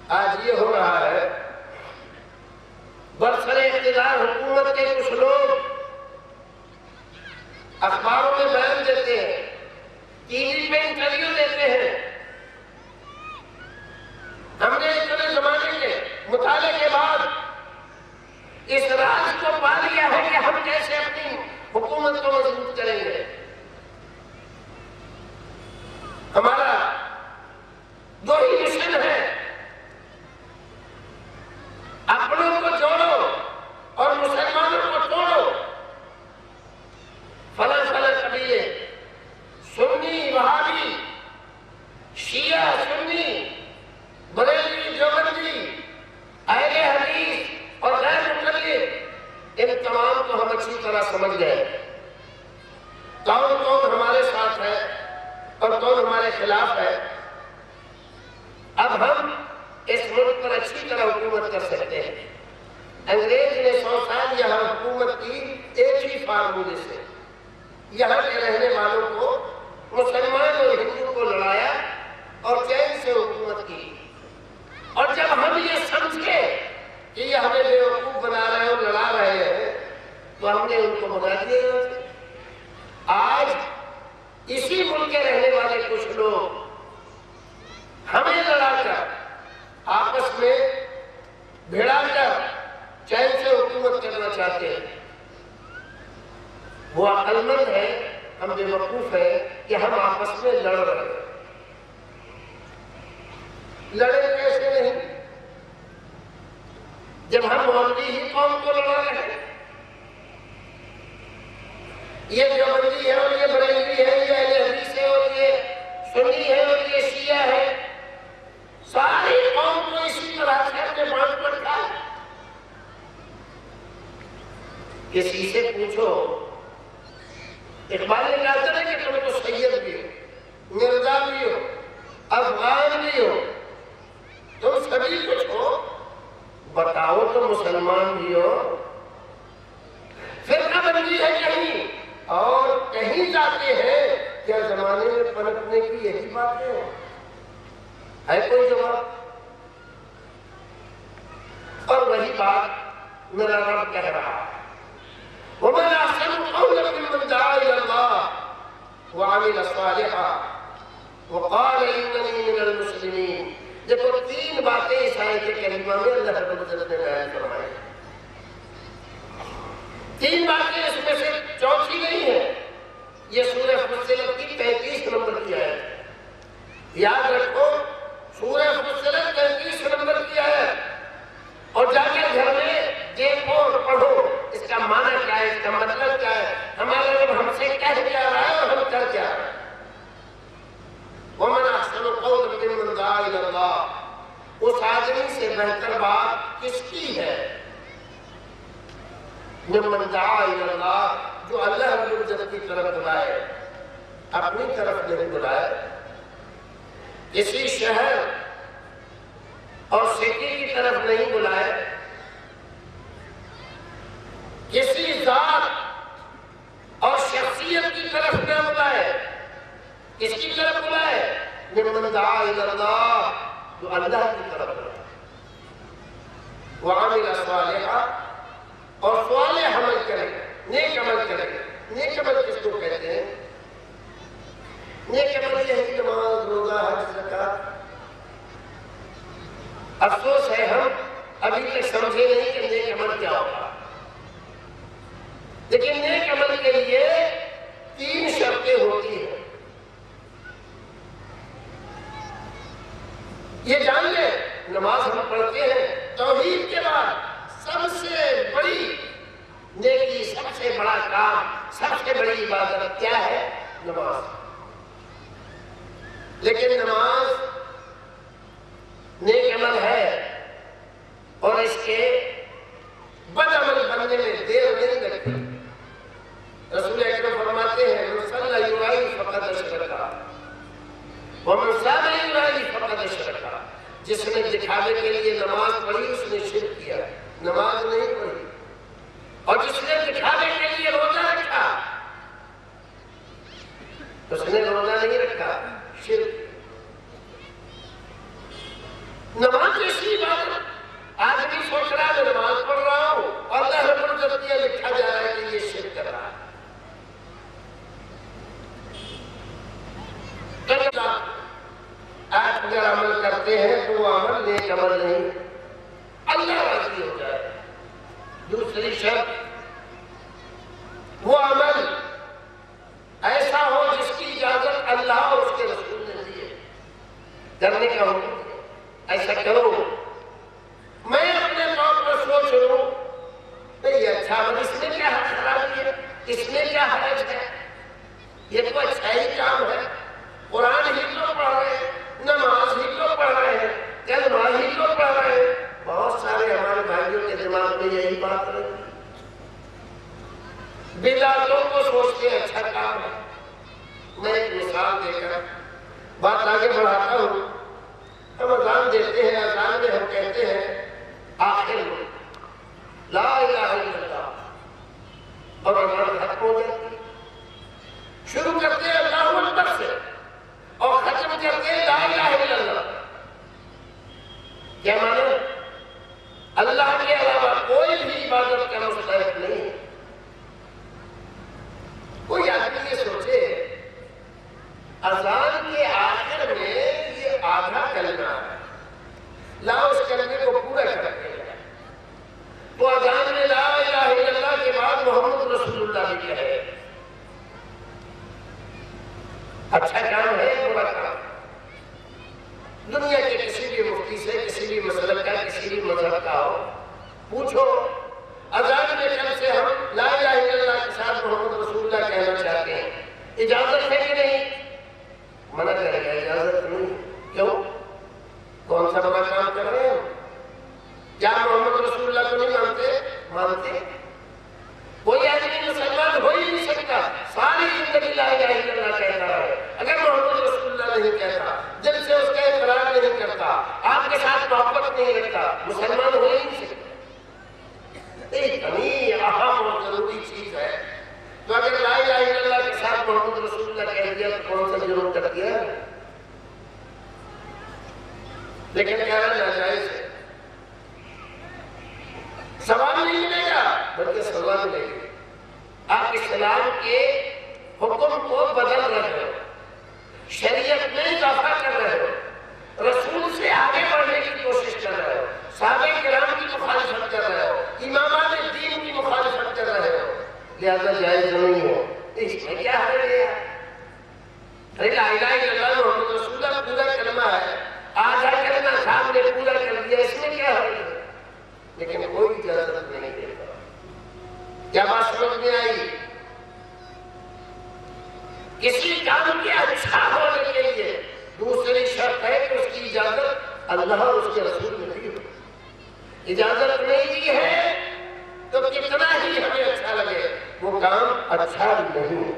آج یہ ہو رہا ہے، برسر اقتدار حکومت کے کچھ لوگ اخباروں میں بیان دیتے ہیں، ٹی وی پہ انٹرویو دیتے ہیں۔ ہم نے اتنے زمانے کے مطالعے کے بعد اس راز کو پا لیا ہے کہ ہم کیسے اپنی حکومت کو مضبوط کریں گے۔ ہمارا دو ہی مشن ہے، اپنوں کو جوڑو اور مسلمانوں کو توڑو۔ فلاں فلاں قبیلے، سنی وہابی، شیعہ سنی، بریلوی دیوبندی، اہل حدیث اور غیر مقلد، ان تمام کو ہم اچھی طرح سمجھ گئے کون کون ہمارے ساتھ ہے اور کون ہمارے خلاف ہے۔ اب ہم اس ملک پر اچھی طرح حکومت کر سکتے ہیں۔ انگریز نے 100 سال یہاں حکومت کی ایک ہی فارمولے سے، یہاں کے رہنے والوں کو، مسلمان اور ہندو کو لڑایا اور چین سے حکومت کی۔ اور جب ہم یہ سمجھے کہ یہ ہمیں بیوقوف بنا رہے ہیں اور لڑا رہے ہیں تو ہم نے ان کو بنا دیا۔ آج اسی ملک کے رہنے والے کچھ لوگ ہمیں لڑا کر، آپس میں بھیڑا کر چین سے حکومت کرنا چاہتے ہیں۔ وہ عقل مند ہے، ہم بے وقوف ہیں کہ ہم آپس میں لڑ رہے ہیں۔ لڑے کیسے نہیں جب ہم مولوی ہی قوم کو لڑا رہے ہیں؟ یہ دیوبندی ہے اور یہ بریلوی ہے، یہ اہل حدیث ہے اور یہ سنی ہے اور یہ شیعہ ہے، ساری قوم کو اسی طرح سے اپنے بانٹ پر کھا۔ کسی سے پوچھو، اقبال نے کہا تھا کہ تم تو سید بھی ہو، مرزا بھی ہو، افغان بھی ہو، تم سبھی کچھ ہو، بتاؤ تو مسلمان بھی ہو۔ فرقہ بندی ہے کہیں اور کہیں جاتے ہیں، کیا زمانے میں پنپنے کی یہی باتیں ہیں؟ ہے کوئی جواب؟ اور وہی بات میرا رب کہہ رہا ہے، وَمَنْ أَحْسَنُ قَوْلًا مِّمَّنْ دَعَا إِلَى اللَّهِ وَعَمِلَ صَالِحًا وَقَالَ إِنَّنِي مِنَ الْمُسْلِمِينَ۔ دیکھو 3 باتیں اس آیت کریمہ میں اللہ رب العزت نے بیان فرمائی۔ 3 باتیں اس میں سے چوتھی نہیں ہے۔ یہ سورہ فصلت کی 33 نمبر کی آیت ہے۔ یاد رکھو، سورہ فصلت 33 نمبر کی آیت، اور جا کے گھر میں دیکھو اور پڑھو اس کا معنی کیا ہے، اس کا مطلب کیا ہے، ہمارا رب ہم سے کہہ کیا رہا ہے اور ہم کر کیا رہے ہیں۔ وَمَنْ أَحْسَنُ قَوْلًا مِّمَّنْ دَعَا إِلَى اللَّهِ، اس آدمی سے بہتر بات کس کی ہے؟ مِّمَّنْ دَعَا إِلَى اللَّهِ، جو اللہ رب العزت کی طرف بلائے، اپنی طرف نہیں بلائے، کسی شہر اور سٹی کی طرف نہیں بلائے، کسی ذات اور شخصیت کی طرف نہ بلائے، کس کی طرف بلائے؟ ممن دعا الی اللہ، جو اللہ کی طرف بلائے، وعمل صالحا، اور صالح عمل کرے، نیک عمل کرے۔ نیک عمل کس کو کہتے ہیں؟ نیک عمل یہ ہے کہ نماز، روزہ، حج، زکوٰۃ۔ افسوس ہے ہم ابھی تک سمجھے نہیں کہ نیک عمل کیا ہوگا۔ لیکن نیک عمل کے لیے 3 شرطیں ہوتی ہیں۔ یہ جان لیں، نماز ہم پڑھتے ہیں، توحید کے بعد سب سے بڑی نیکی، سب سے بڑا کام، سب سے بڑی عبادت کیا ہے؟ نماز۔ لیکن نماز نیک عمل ہے اور اس کے بد عمل بننے میں دیر نہیں لگتی۔ رسول اکرم فرماتے ہیں، من صلی یرائی فقد اشرکا ومن صام یرائی فقد اشرکا۔ جس نے دکھاوے کے لیے نماز پڑھی اس نے شرک کیا، نماز نہیں پڑھی۔ اور جس نے دکھاوے کے لیے روزہ رکھا اس نے روزہ نہیں رکھا، شرک۔ نماز اس میں لکھا جا رہا ہے کہ یہ شرک کر رہا ہے. آپ اگر عمل کرتے ہیں تو وہ عمل نیک عمل نہیں، اللہ راضی ہو جائے. دوسری شرط، وہ عمل ایسا ہو جس کی اجازت اللہ اور اس کے رسول نے دی ہے، کرنے کا حکم. ایسا کرو. میں اپنے طور پر سوچ رہا ہوں یہ اچھا عمل، اس میں کیا خرابی ہے، اس میں کیا حرج ہے، یہ تو اچھا ہی کام ہے. قرآن ہی تو پڑھ رہے ہیں، نماز ہی تو پڑھ رہے ہیں، کلمہ ہی تو پڑھ رہے ہیں. بہت سارے ہمارے بھائیوں کے دماغ میں یہی بات رہتی ہے، بدعتوں کو سوچتے اچھا کام ہے. میں ایک مثال دے کر بات آگے بڑھاتا ہوں. ہم اذان دیتے ہیں، اذان میں ہم کہتے ہیں آخر میں لا الہ الا اللہ، اور اذان ختم ہو جاتی ہے. شروع کرتے ہیں اللہ اکبر سے اور ختم کرتے ہیں لا الہ الا اللہ. کیا مانا؟ اللہ کے علاوہ کوئی بھی عبادت کا مستحق نہیں. کوئی آدمی یہ سوچے اذان کے آخر میں یہ آدھا کلمہ ہے، لا اس کلمے کو پورا کرتے ہیں تو اذان میں لا الہ الا اللہ کے بعد محمد رسول اللہ بھی کہے. اچھا کام ہے، برا کام؟ دنیا کے کسی بھی مفتی سے، کسی بھی مسلک کا، کسی بھی مذہب کا ہو، پوچھو اذان میں کل سے ہم لا الہ الا اللہ کے ساتھ محمد رسول اللہ کہنا چاہتے ہیں، اجازت ہے کہ نہیں؟ منع کرے گا اجازت نہیں. کیوں؟ کون سا بڑا کام کر رہے ہیں؟ کیا محمد رسول اللہ کو نہیں مانتے؟ مانتے. کوئی آدمی مسلمان ہو ہی نہیں سکتا ساری زندگی لا الہ الا اللہ کہتا ہے اگر محمد رسول اللہ نہیں کہتا، دل سے اس کا اقرار نہیں کرتا، آپ کے ساتھ محبت نہیں رکھتا، مسلمان ہو ہی نہیں سکتا. اتنی اہم اور ضروری چیز ہے. تو اگر لا الہ الا اللہ کے ساتھ محمد رسول اللہ کہہ دیا تو کون سا جرم کر دیا؟ لیکن کہنا ناجائز ہے. ثواب نہیں ملے گا بلکہ سزا ملے گی. آپ اسلام کے حکم کو بدل رہے ہو، شریعت میں اضافہ کر رہے ہو، رسول سے آگے بڑھنے کی کوشش کر رہے ہو، صحابہ کرام کی مخالفت کر رہے ہو، امامات دین کی مخالفت کر رہے ہو، لہذا جائز نہیں ہے. اس میں کیا ہے؟ ارے لا الہ الا اللہ محمد رسول اللہ پورا کلمہ ہے، آدھا کلمہ صاحب نے پورا کر دیا، اس میں کیا ہے؟ لیکن کوئی اجازت نہیں دیتا. کیا بات سمجھ میں آئی؟ کسی کام کے اچھا ہونے کے لیے دوسری شرط ہے کہ اس کی اجازت اللہ اور اس کے رسول نے دی ہو. اجازت نہیں دی ہے تو کتنا ہی ہمیں اچھا لگے وہ کام اچھا نہیں ہے.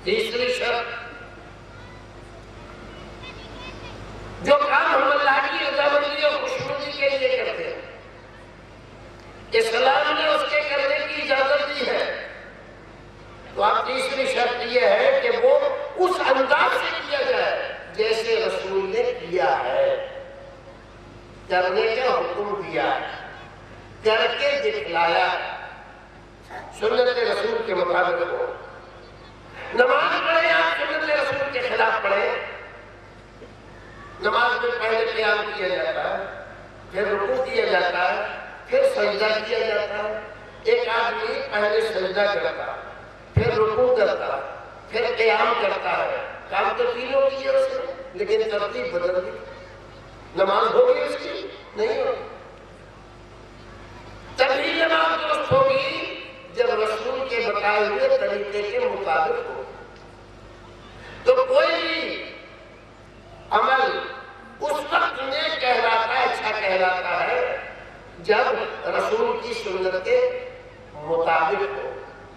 تیسری شرط، جو کام ہم اللہ کی رضامندی اور خوشنودی کے لیے کرتے ہیں، اسلام نے اس کے کرنے کی اجازت دی ہے، تو آپ تیسری شرط یہ ہے کہ وہ اس انداز سے کیا جائے جیسے رسول نے کیا ہے، کرنے کا حکم دیا ہے، کر کے دکھلایا، سنت رسول کے مطابق ہو. نماز پڑھیں آپ سنت رسول کے خلاف پڑھیں. نماز میں پہلے قیام کیا جاتا ہے، پھر رکوع کیا جاتا ہے، پھر سجدہ کیا جاتا ہے. ایک آدمی پہلے سجدہ کرتا ہے، پھر رکوع کرتا ہے، پھر قیام کرتا ہے. کام تو تینوں کیے اس نے، لیکن ترتیب بدل گئی. نماز ہوگی اس کی؟ نہیں ہوگی. تبھی نماز درست ہوگی جب رسول کے بتائے ہوئے طریقے کے مطابق ہو. تو کوئی بھی عمل اس وقت نیک کہلاتا ہے، اچھا کہلاتا ہے جب رسول کی سنت کے مطابق ہو.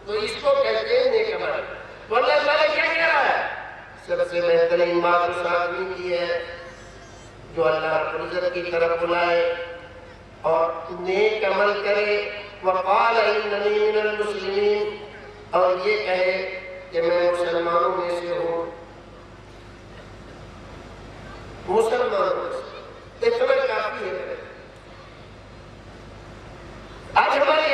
تو اس کو کہتے ہیں نیک عمل. تو اللہ تعالیٰ کیا کہہ رہا ہے؟ سب سے بہترین بات اس آدمی کی ہے جو اللہ رب العزت کی طرف بلائے اور نیک عمل کرے. وقال اننی من المسلمین، اور یہ کہے کہ میں مسلمانوں میں سے ہوں. مسلمانوں میں سے اتنا کافی ہے. آج ہماری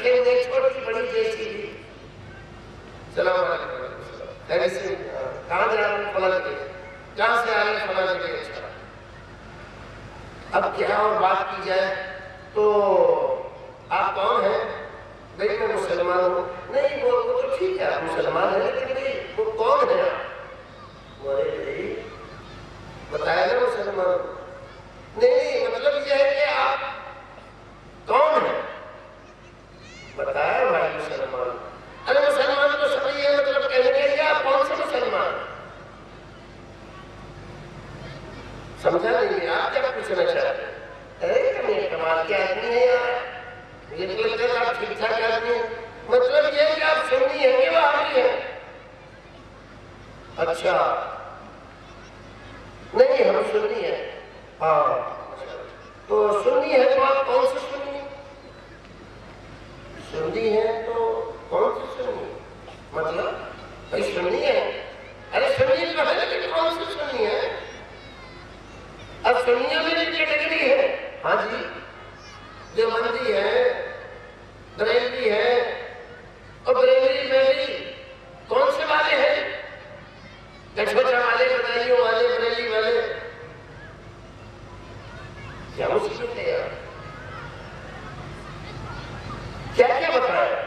رکھے ہوئے چھوٹی بڑی جیسی بھی. سلام علیکم. ایسے کہاں جا رہے ہیں؟ فلاں جگہ. کہاں سے آ رہے ہیں؟ فلاں جگہ. اچھا اب کیا اور بات کی جائے تو آپ کون ہیں؟ بھائی میں مسلمان ہوں. نہیں وہ تو ٹھیک ہے آپ مسلمان ہیں لیکن بھائی وہ کون ہے آپ؟ بولے بھائی بتایا نا مسلمان. نہیں مطلب یہ ہے کہ آپ کون ہیں؟ بتایا بھائی مسلمان. ارے مسلمان تو سبھی ہے مطلب کہنے کے آپ کون سے مسلمان؟ سمجھا نہیں. آپ کیا پوچھنا چاہتے ہیں؟ ارے کمی کمال کے آدمی ہے یار. مجھے تو لگتا ہے آپ ٹھیک ٹھاک آدمی ہیں. مطلب یہ ہے کہ آپ سنی ہیں کہ وہابی ہیں؟ اچھا نہیں ہم سنی ہیں. ہاں تو سنی ہے تو آپ کون سے سنی ہیں؟ سنی ہے تو کون سے سنی؟ مطلب بھائی سنی ہے. ارے سنی تو ہے لیکن کون سے سنی ہے؟ اب سنیوں میں بھی کیٹیگری ہے. ہاں جی دیوبندی ہے, بریلوی ہے, اور بریلوی میں بھی کون سے والے ہیں؟ گچھوچا والے, بدائیوں والے, بریلی والے. کیا مصیبت ہے یار, کیا کیا بتایا.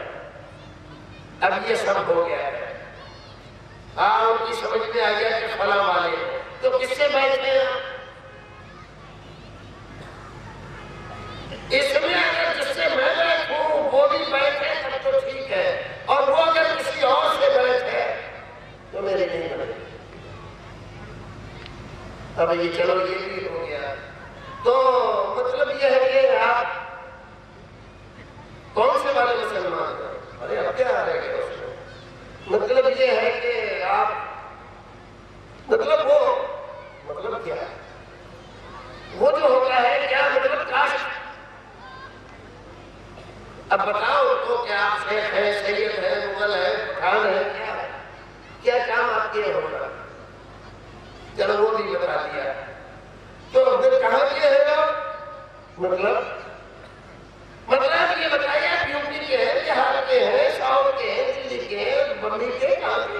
اب یہ سب ہو گیا ہے. ہاں ان کی سمجھ میں آ گیا کہ فلاں والے ہیں تو کس سے بیٹھے ہیں؟ اس میں اگر جس سے میں بیٹھوں وہ بھی بیٹھے تب تو ٹھیک ہے, اور وہ اگر کسی اور سے بیٹھے تو میرے نہیں بنے. اب یہ چلو یہ بھی ہو گیا. تو مطلب یہ ہے کہ آپ کون سے والے مسلمان ہیں؟ ارے اب کیا آ رہے گا اس میں. مطلب یہ ہے کہ آپ مطلب وہ مطلب کیا ہے وہ جو ہوتا ہے کیا مطلب کاسٹ. اب بتاؤ تو کیا آپ شیخ ہیں, سید ہیں, مغل ہیں, پٹھان ہیں, کیا ہے؟ کیا کام آپ کے ہوگا؟ چلو وہ بھی بتا دیا. تو پھر کہاں کے ہیں آپ؟ مطلب یہ بتائیے آپ یو پی کے ہیں, بہار کے ہیں, ساؤتھ کے ہیں, دلی کے ہیں, بمبئی کے, کہاں کے؟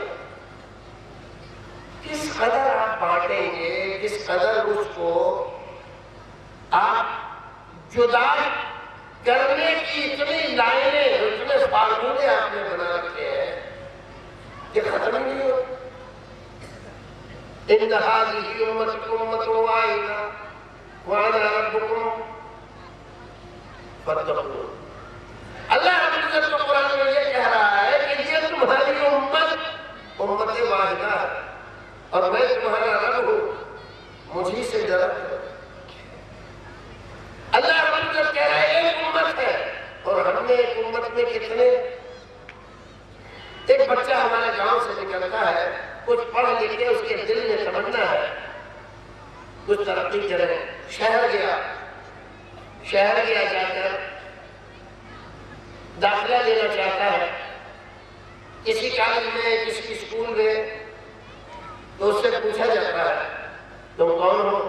کس قدر آپ بانٹیں گے, کس قدر اس کو آپ جدا کرنے کی اتنی لائنیں, اتنے فارمولے آپ نے بنا رکھے ہیں کہ ختم ہی نہیں ہو. ان هذه امتكم امة واحدة وانا ربكم فاتقون. اللہ رب العزت کو قرآن میں یہ کہہ رہا ہے کہ یہ تمہاری امت واحدہ ہے اور میں تمہارا رب ہوں, مجھی سے ڈرو. اللہ رب العزت کہہ رہا ہے ایک امت ہے, اور ہم نے ایک امت میں کتنے. ایک بچہ ہمارے گاؤں سے نکلتا ہے, کچھ پڑھ لکھ کے اس کے دل میں تمنا ہے کچھ ترقی کرے. شہر گیا جا کر داخلہ لینا چاہتا ہے کسی کالج میں, کسی اسکول میں, تو اس سے پوچھا جاتا ہے تم کون ہو.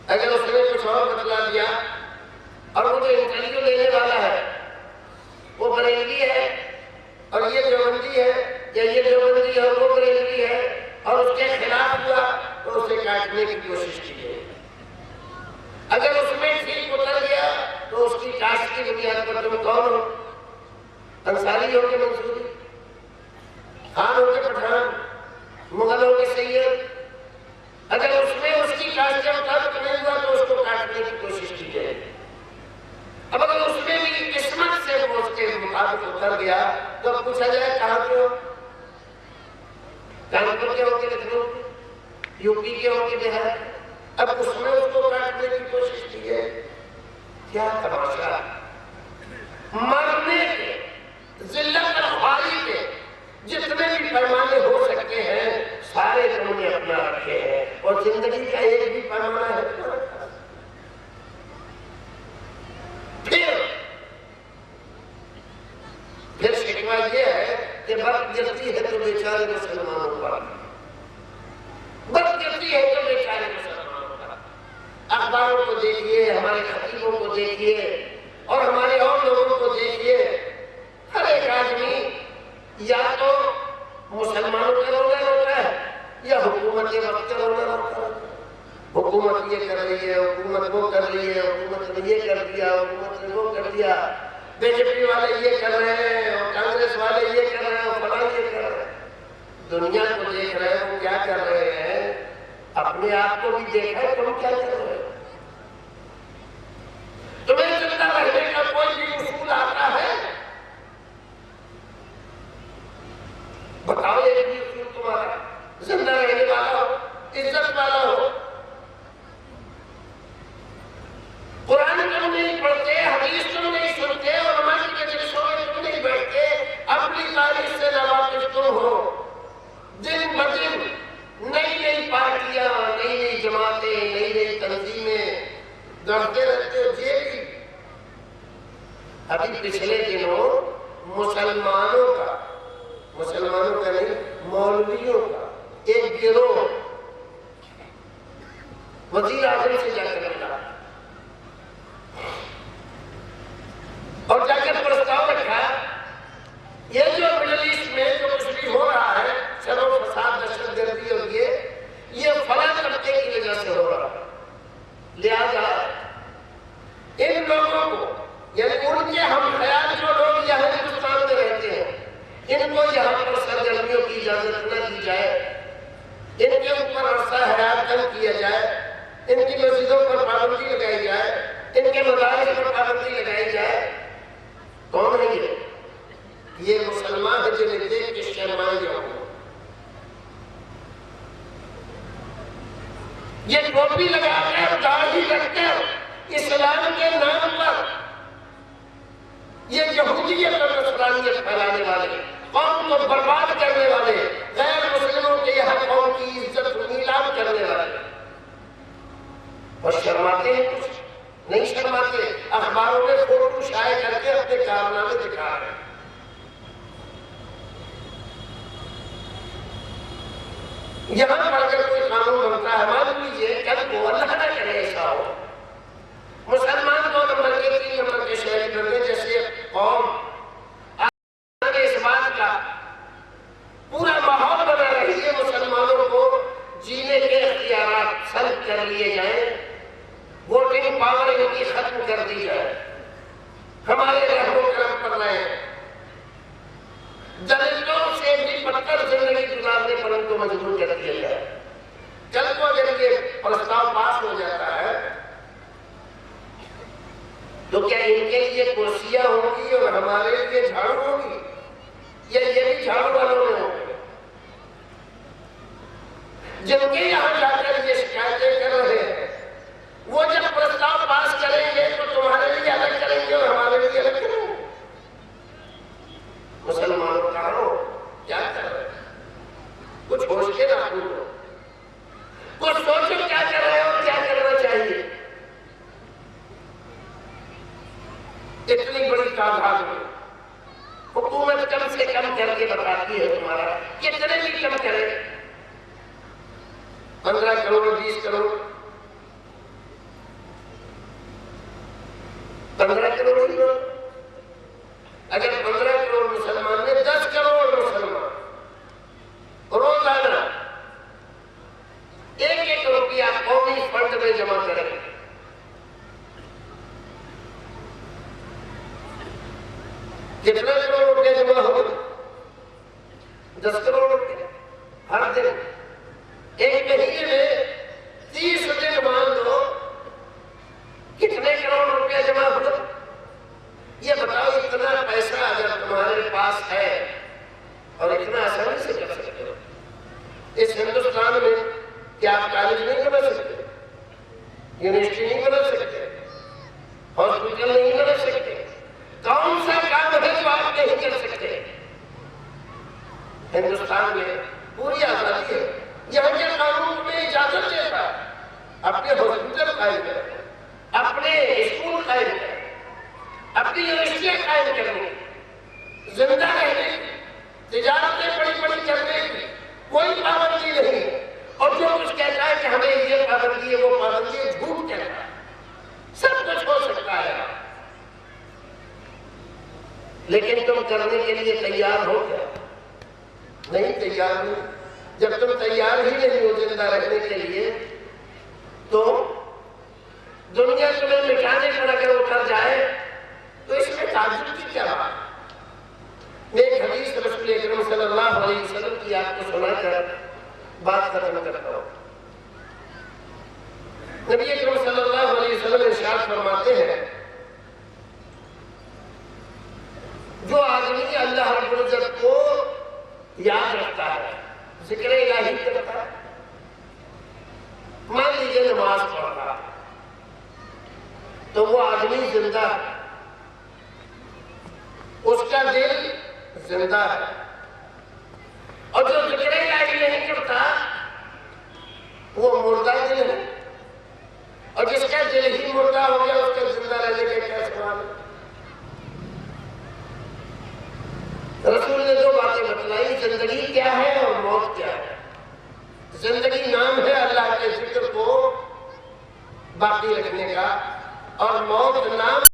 اگر اس نے کچھ اور بتلا دیا اور وہ جو انٹرویو لینے والا ہے وہ بریلوی ہے اور یہ دیوبندی ہے, یا یہ دیوبندی ہے اور وہ بریلوی ہے, اور اس کے خلاف ہوا تو اسے کاٹنے کی کوشش کی گئی. اگر اس میں ٹھیک اتر گیا تو اس کی کاسٹ کی بنیاد پر تم کون ہو؟ انصاری ہو کے منصوری, خان ہو کے پٹھان, مغل ہو کے سید. اگر اس میں اس کی کاسٹ کے مطابق نہیں ہوا تو اس کو کاٹنے کی کوشش کی جائے. اب اگر اس میں بھی قسمت سے وہ اس کے مطابق اتر گیا تو پوچھا جائے کہاں کے ہو؟ کانپور کے ہو کے لکھنؤ کے, یو پی کے ہو کے بہار کے. اب اس میں اس کو کاٹنے کی کوشش کی ہے. کیا تماشا. مرنے کے, ذلت اور خواری کے جتنے بھی پیمانے ہو سکتے ہیں سارے انہوں نے اپنا رکھے ہیں, اور زندگی کا ایک بھی پیمانہ ہے. پھر شکوہ یہ ہے کہ برف گرتی ہے تو بیچارے مسلمانوں پر, برف گرتی ہے تو بیچارے مسلمانوں پر. اخباروں کو دیکھیے, ہمارے خطیبوں کو دیکھیے, اور ہمارے اور دیا، بی جے پی والے یہ کر رہے ہیں اور کانگریس والے یہ کر رہے ہیں اور فلاں یہ کر رہے ہیں۔ دنیا کو دیکھ رہے ہیں وہ کیا کر رہے ہیں، اپنے آپ کو بھی دیکھا ہے تم کیا کر رہے ہو؟ تمہیں زندہ رہنے کا کوئی بھی اصول آتا ہے؟ بتاؤ ایک بھی اصول تمہارا زندہ رہنے والا ہو، عزت والا ہو۔ قرآن تم نہیں پڑھتے، حدیث تم نہیں سنتے، علماء کی مجلسوں میں تم نہیں بیٹھتے، اپنی تاریخ سے نہ واقف تم ہو۔ دن بدن نئی نئی پارٹیاں، نئی نئی جماعتیں، نئی نئی تنظیمیں گڑھتے رہتے ہو۔ یہ بھی ابھی پچھلے دنوں مسلمانوں کا نہیں، مولویوں کا ایک گروہ وزیر اعظم سے جا کر ملا اور جا کر پرستاؤ رکھا، یہ جو مڈل ایسٹ میں جو کچھ بھی ہو رہا ہے، شر و فساد، دہشت گردی اور یہ فلاں طبقے کی وجہ سے ہو رہا ہے، لہذا ان لوگوں کو، یعنی ان کے ہم خیال جو لوگ یہاں ہندوستان میں رہتے ہیں، ان کو یہاں پر سرگرمیوں کی اجازت نہ دی جائے، ان کے اوپر عرصہ حیات کم کیا جائے، ان کی مسجدوں پر پابندی لگائی جائے، ان کے مدارس پر پابندی لگائی جائے۔ کون ہے یہ مسلمان ہے جنہیں دیکھ کے شرمائے جاؤ۔ یہ ٹوپی لگا کر، داڑھی رکھ کر، اسلام کے نام پر یہ یہودیت اور نصرانیت پھیلانے والے، قوم کو برباد کرنے والے، غیر مسلموں کے یہاں قوم کی عزت نیلام کرنے والے، اور شرماتے ہیں کچھ نہیں شرماتے، اخباروں میں فوٹو شائع کر کے اپنے کارنامے دکھا رہے ہیں۔ یہاں پر اگر کوئی قانون بنتا ہے، مان لیجیے کل کو اللہ نہ کرے ایسا ہو، مسلمان 2 نمبر کے 3 نمبر کے شہری بننے جیسے قوم آگے اس بات کا پورا ماحول بنا رہی ہے، مسلمانوں کو جینے کے اختیارات سلب کر لیے جائیں، ووٹنگ پاور ان کی ختم کر دی جائے، ہمارے رحم و کرم پر رہے، دلتوں سے بھی بدتر زندگی گزارنے پر ان کو مجبور کر دیا جائے۔ کل کو اگر یہ پرستاؤ پاس ہو جاتا ہے تو کیا ان کے لیے کرسیاں ہوں گی اور ہمارے لیے جھاڑو ہوگی، یا یہ بھی جھاڑو والوں میں ہوں گے؟ جن کے یہاں جا کر یہ شکایتیں کر رہے ہیں، وہ جب پرستاؤ پاس کریں گے تو تمہارے لیے الگ کریں گے اور ہمارے لیے الگ کریں گے۔ مسلمانوں کا ہو کیا کر رہے ہیں؟ کچھ ہوش کے نہ بھولو، کچھ سوچو کیا کر رہے ہو اور کیا کرنا چاہیے۔ اتنی بڑی تعداد میں حکومت کم سے کم کر کے بتاتی ہے تمہارا، کتنے بھی کم کرے، 15 کروڑ 20 کروڑ 15 کروڑ ہی لوگ، اگر 15 کروڑ مسلمان نے 10 کروڑ مسلمان روزانہ 1 روپیہ قومی فنڈ میں جمع کریں، کتنے کروڑ روپے جمع ہو گئے؟ 10 کروڑ روپے ہر دن، ایک مہینے میں 30 دن مان لو، کتنے کروڑ روپے جمع ہو؟ یہ بتاؤ، اتنا پیسہ اگر تمہارے پاس ہے اور اتنا آسانی سے کر سکتے ہو، اس ہندوستان میں کیا آپ کالج نہیں بنا سکتے، یونیورسٹی نہیں بنا سکتے، ہاسپٹل نہیں بنا سکتے؟ کون سا کام ہے جو آپ نہیں کر سکتے؟ ہندوستان میں پوری آزادی ہے، یہاں کے قانون تمہیں اجازت دیتا ہے اپنے ہاسپٹل قائم کرنے، اپنے اسکول قائم کرنے، اپنی یونیورسٹیاں قائم کرنے کی، زندہ رہنے کی، تجارتیں بڑی بڑی کرنے کی کوئی پابندی نہیں ہے، اور جو کچھ کہتا ہے کہ ہمیں یہ پابندی ہے وہ پابندی ہے، جھوٹ کہتا ہے، سب کچھ ہو سکتا ہے، لیکن تم کرنے کے لیے تیار ہو کیا؟ نہیں تیار نہیں۔ جب تم تیار ہی نہیں ہو زندہ رہنے کے لیے تو دنیا تمہیں مٹانے پر اگر اتر جائے تو اللہ علیہ وسلم کی آپ کو سنا کر بات ختم کرتا ہوں۔ نبی اکرم صلی اللہ علیہ وسلم ارشاد فرماتے ہیں جو آدمی اللہ رب العزت کو یاد رکھتا ہے، ذکر الہی کرتا ہے، مان لیجیے نماز پڑھ رہا ہے تو وہ آدمی زندہ ہے، اس کا دل زندہ ہے، اور جو ذکر الہی نہیں کرتا وہ مردہ دل ہے، اور جس کا دل ہی مردہ ہو گیا اس کا زندہ رہنے کا کیا سوال ہے؟ رسول نے دو باتیں بتلائی، زندگی کیا ہے اور موت کیا ہے۔ زندگی نام ہے اللہ کے ذکر کو باقی رکھنے کا، اور موت نام